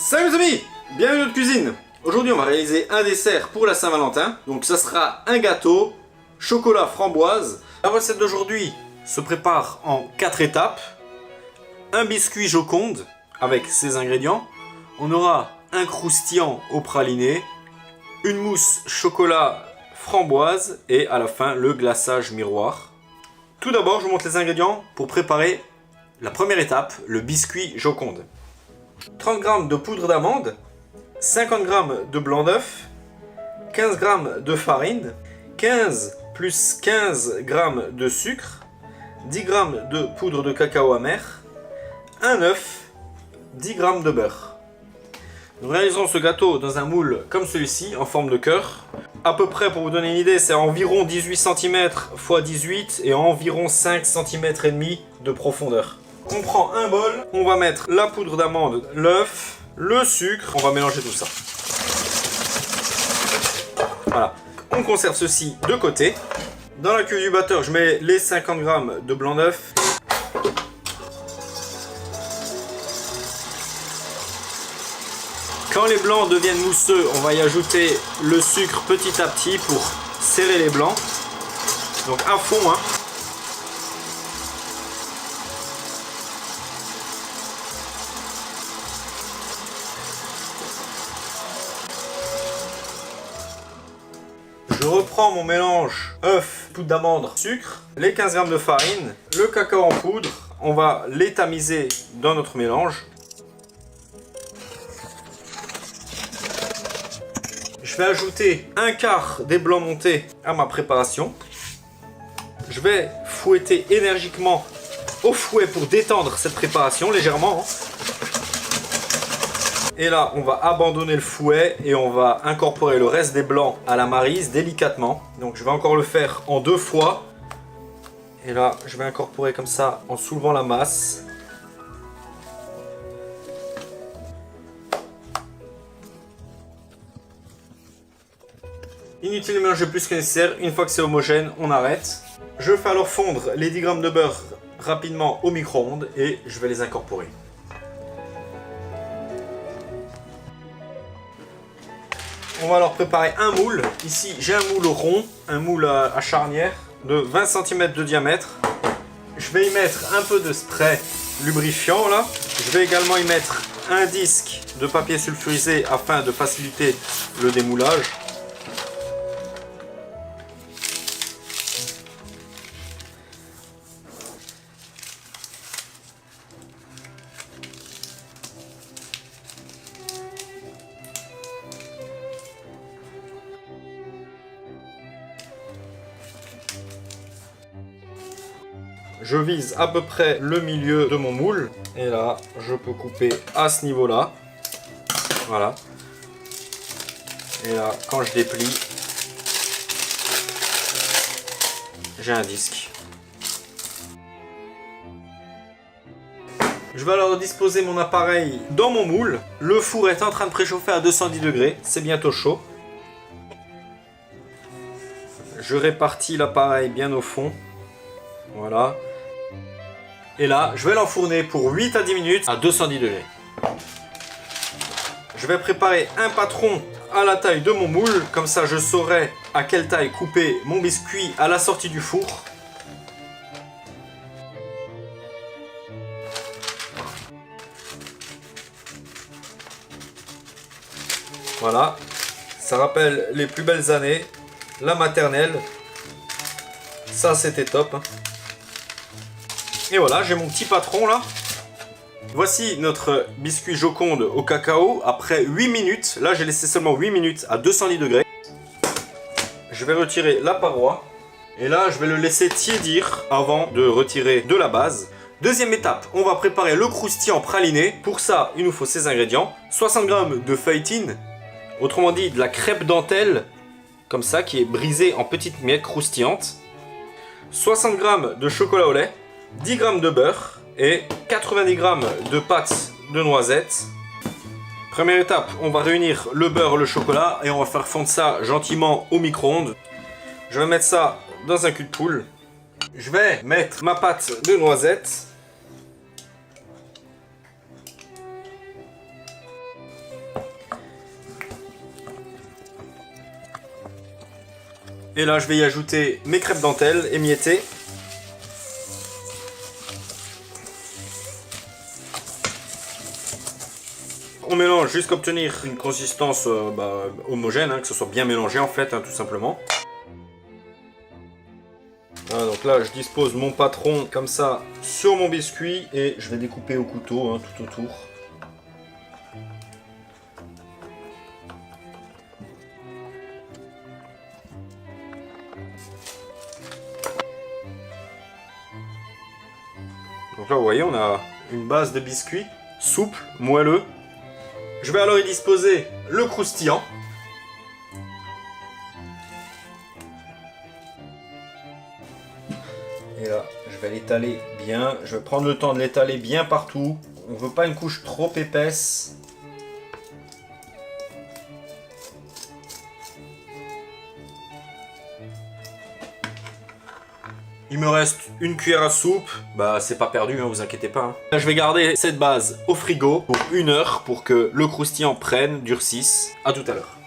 Salut les amis, bienvenue dans notre cuisine. Aujourd'hui on va réaliser un dessert pour la Saint-Valentin. Donc ça sera un gâteau chocolat framboise. La recette d'aujourd'hui se prépare en 4 étapes. Un biscuit Joconde avec ses ingrédients. On aura un croustillant au praliné, une mousse chocolat framboise et à la fin le glaçage miroir. Tout d'abord je vous montre les ingrédients pour préparer la première étape, le biscuit Joconde. 30 g de poudre d'amande, 50 g de blanc d'œuf, 15 g de farine, 15 plus 15 g de sucre, 10 g de poudre de cacao amer, un œuf, 10 g de beurre. Nous réaliserons ce gâteau dans un moule comme celui-ci en forme de cœur. À peu près, pour vous donner une idée, c'est environ 18 cm x 18 et environ 5 cm et demi de profondeur. On prend un bol, on va mettre la poudre d'amande, l'œuf, le sucre, on va mélanger tout ça. Voilà, on conserve ceci de côté. Dans la cuve du batteur, je mets les 50 g de blanc d'œuf. Quand les blancs deviennent mousseux, on va y ajouter le sucre petit à petit pour serrer les blancs. Donc à fond, hein. Je reprends mon mélange œuf, poudre d'amande, sucre, les 15 g de farine, le cacao en poudre. On va les tamiser dans notre mélange. Je vais ajouter un quart des blancs montés à ma préparation. Je vais fouetter énergiquement au fouet pour détendre cette préparation légèrement. Et là, on va abandonner le fouet et on va incorporer le reste des blancs à la maryse délicatement. Donc je vais encore le faire en 2 fois. Et là, je vais incorporer comme ça en soulevant la masse. Inutile de mélanger plus que nécessaire. Une fois que c'est homogène, on arrête. Je fais alors fondre les 10 g de beurre rapidement au micro-ondes et je vais les incorporer. On va alors préparer un moule. Ici, j'ai un moule rond, un moule à charnière de 20 cm de diamètre. Je vais y mettre un peu de spray lubrifiant là. Je vais également y mettre un disque de papier sulfurisé afin de faciliter le démoulage. Je vise à peu près le milieu de mon moule. Et là, je peux couper à ce niveau-là. Voilà. Et là, quand je déplie, j'ai un disque. Je vais alors disposer mon appareil dans mon moule. Le four est en train de préchauffer à 210 degrés. C'est bientôt chaud. Je répartis l'appareil bien au fond. Voilà. Et là, je vais l'enfourner pour 8 à 10 minutes à 210 degrés. Je vais préparer un patron à la taille de mon moule. Comme ça, je saurai à quelle taille couper mon biscuit à la sortie du four. Voilà. Ça rappelle les plus belles années. La maternelle. Ça, c'était top. Et voilà, j'ai mon petit patron là. Voici notre biscuit Joconde au cacao après 8 minutes. Là, j'ai laissé seulement 8 minutes à 210 degrés. Je vais retirer la paroi. Et là, je vais le laisser tiédir avant de retirer de la base. Deuxième étape, on va préparer le croustillant praliné. Pour ça, il nous faut ces ingrédients. 60 g de feuilletine, autrement dit de la crêpe dentelle, comme ça, qui est brisée en petites miettes croustillantes. 60 g de chocolat au lait. 10 g de beurre et 90 g de pâte de noisettes. Première étape, on va réunir le beurre, le chocolat et on va faire fondre ça gentiment au micro-ondes. Je vais mettre ça dans un cul de poule. Je vais mettre ma pâte de noisettes. Et là, je vais y ajouter mes crêpes dentelles émiettées. On mélange jusqu'à obtenir une consistance homogène, hein, que ce soit bien mélangé en fait, hein, tout simplement. Voilà, donc là, je dispose mon patron comme ça sur mon biscuit et je vais découper au couteau, hein, tout autour. Donc là, vous voyez, on a une base de biscuit souple, moelleux. Je vais alors y disposer le croustillant. Et là, je vais l'étaler bien. Je vais prendre le temps de l'étaler bien partout. On ne veut pas une couche trop épaisse. Il me reste une cuillère à soupe, bah c'est pas perdu, hein, vous inquiétez pas. Hein. Là, je vais garder cette base au frigo pour 1 heure pour que le croustillant prenne, durcisse. À tout à l'heure.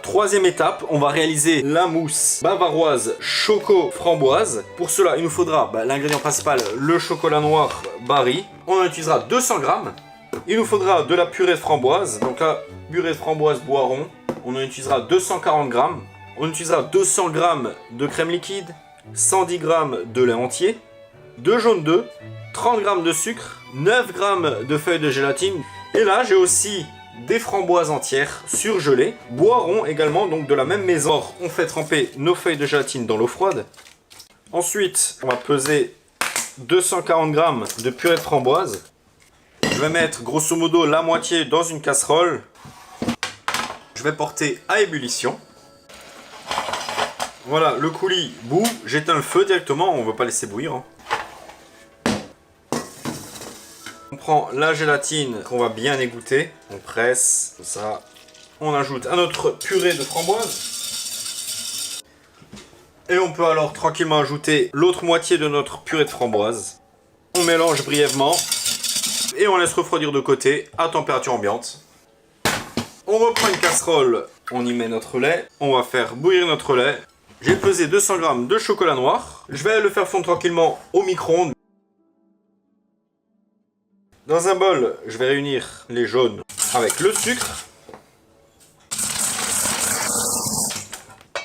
Troisième étape, on va réaliser la mousse bavaroise choco-framboise. Pour cela, il nous faudra l'ingrédient principal, le chocolat noir Barry. On en utilisera 200 grammes. Il nous faudra de la purée de framboise. Donc là, purée de framboise Boiron. On en utilisera 240 grammes. On utilisera 200 grammes de crème liquide. 110 g de lait entier, 2 jaunes d'œufs, 30 g de sucre, 9 g de feuilles de gélatine. Et là, j'ai aussi des framboises entières surgelées, Boiron également, donc de la même maison. On fait tremper nos feuilles de gélatine dans l'eau froide. Ensuite, on va peser 240 g de purée de framboise. Je vais mettre grosso modo la moitié dans une casserole. Je vais porter à ébullition. Voilà, le coulis bout, j'éteins le feu directement, on ne veut pas laisser bouillir. Hein. On prend la gélatine qu'on va bien égoutter, on presse, comme ça. On ajoute à notre purée de framboise. Et on peut alors tranquillement ajouter l'autre moitié de notre purée de framboise. On mélange brièvement et on laisse refroidir de côté à température ambiante. On reprend une casserole, on y met notre lait, on va faire bouillir notre lait. J'ai pesé 200 g de chocolat noir. Je vais le faire fondre tranquillement au micro-ondes. Dans un bol, je vais réunir les jaunes avec le sucre.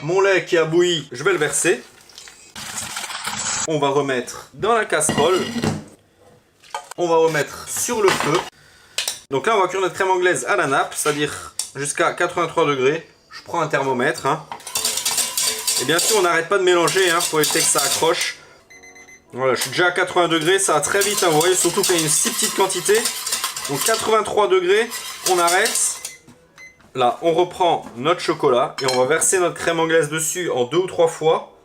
Mon lait qui a bouilli, je vais le verser. On va remettre dans la casserole. On va remettre sur le feu. Donc là, on va cuire notre crème anglaise à la nappe, c'est-à-dire jusqu'à 83 degrés. Je prends un thermomètre. Hein. Et bien sûr, on n'arrête pas de mélanger pour éviter que ça accroche. Voilà, je suis déjà à 80 degrés, ça va très vite, vous voyez, surtout qu'il y a une si petite quantité. Donc 83 degrés, on arrête. Là, on reprend notre chocolat et on va verser notre crème anglaise dessus en 2 ou 3 fois.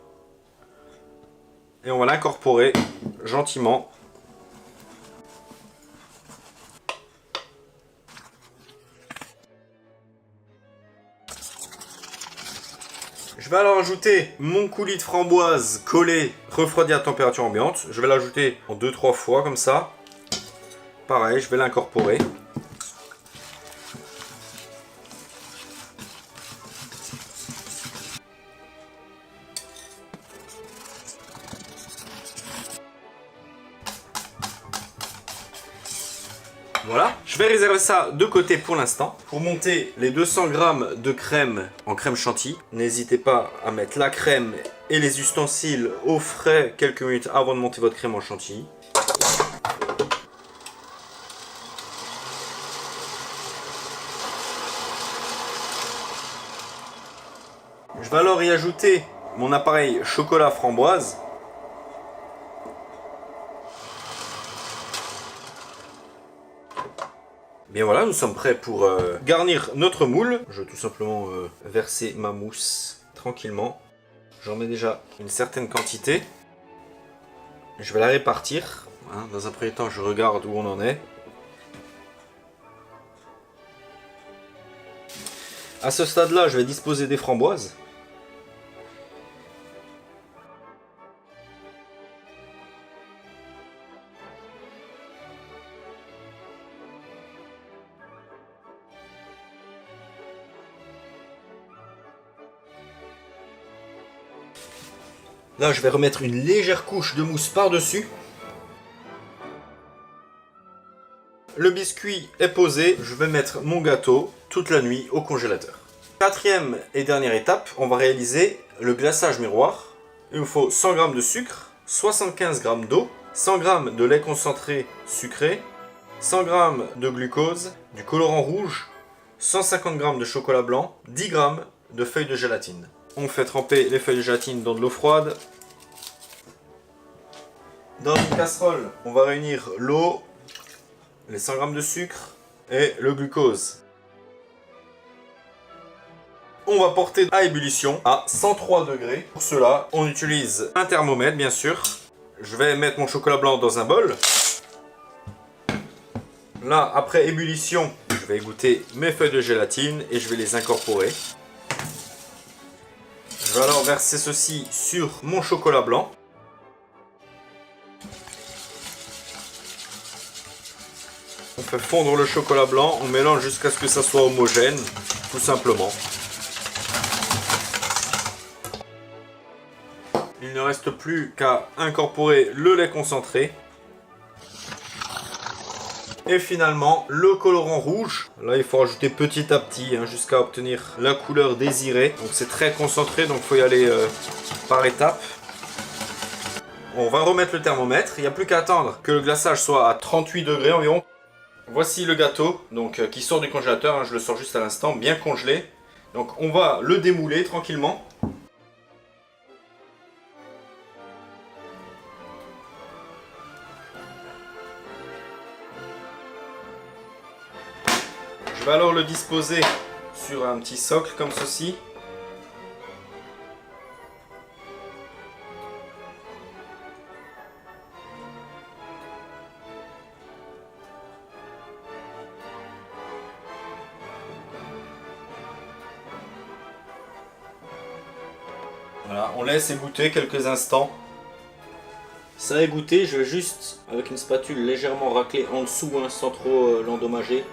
Et on va l'incorporer gentiment. Je vais alors ajouter mon coulis de framboise collé, refroidi à température ambiante. Je vais l'ajouter en 2-3 fois comme ça. Pareil, je vais l'incorporer. Voilà, je vais réserver ça de côté pour l'instant. Pour monter les 200 g de crème en crème chantilly, n'hésitez pas à mettre la crème et les ustensiles au frais quelques minutes avant de monter votre crème en chantilly. Je vais alors y ajouter mon appareil chocolat framboise. Bien voilà, nous sommes prêts pour garnir notre moule. Je vais tout simplement verser ma mousse tranquillement. J'en mets déjà une certaine quantité. Je vais la répartir. Hein. Dans un premier temps, je regarde où on en est. À ce stade-là, je vais disposer des framboises. Là, je vais remettre une légère couche de mousse par-dessus. Le biscuit est posé, je vais mettre mon gâteau toute la nuit au congélateur. Quatrième et dernière étape, on va réaliser le glaçage miroir. Il nous faut 100 g de sucre, 75 g d'eau, 100 g de lait concentré sucré, 100 g de glucose, du colorant rouge, 150 g de chocolat blanc, 10 g de feuilles de gélatine. On fait tremper les feuilles de gélatine dans de l'eau froide. Dans une casserole, on va réunir l'eau, les 100 g de sucre et le glucose. On va porter à ébullition à 103 degrés. Pour cela, on utilise un thermomètre, bien sûr. Je vais mettre mon chocolat blanc dans un bol. Là, après ébullition, je vais égoutter mes feuilles de gélatine et je vais les incorporer. Je vais alors verser ceci sur mon chocolat blanc. On fait fondre le chocolat blanc, on mélange jusqu'à ce que ça soit homogène, tout simplement. Il ne reste plus qu'à incorporer le lait concentré. Et finalement, le colorant rouge. Là, il faut rajouter petit à petit jusqu'à obtenir la couleur désirée. Donc c'est très concentré, donc il faut y aller par étapes. On va remettre le thermomètre. Il n'y a plus qu'à attendre que le glaçage soit à 38 degrés environ. Voici le gâteau qui sort du congélateur, je le sors juste à l'instant, bien congelé. Donc on va le démouler tranquillement. Je vais alors le disposer sur un petit socle comme ceci. Voilà, on laisse égoutter quelques instants. Ça a égoutté, je vais juste, avec une spatule, légèrement racler en dessous sans trop l'endommager.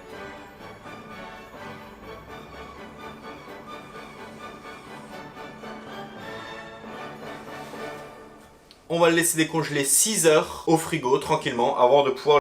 On va le laisser décongeler 6 heures au frigo tranquillement avant de pouvoir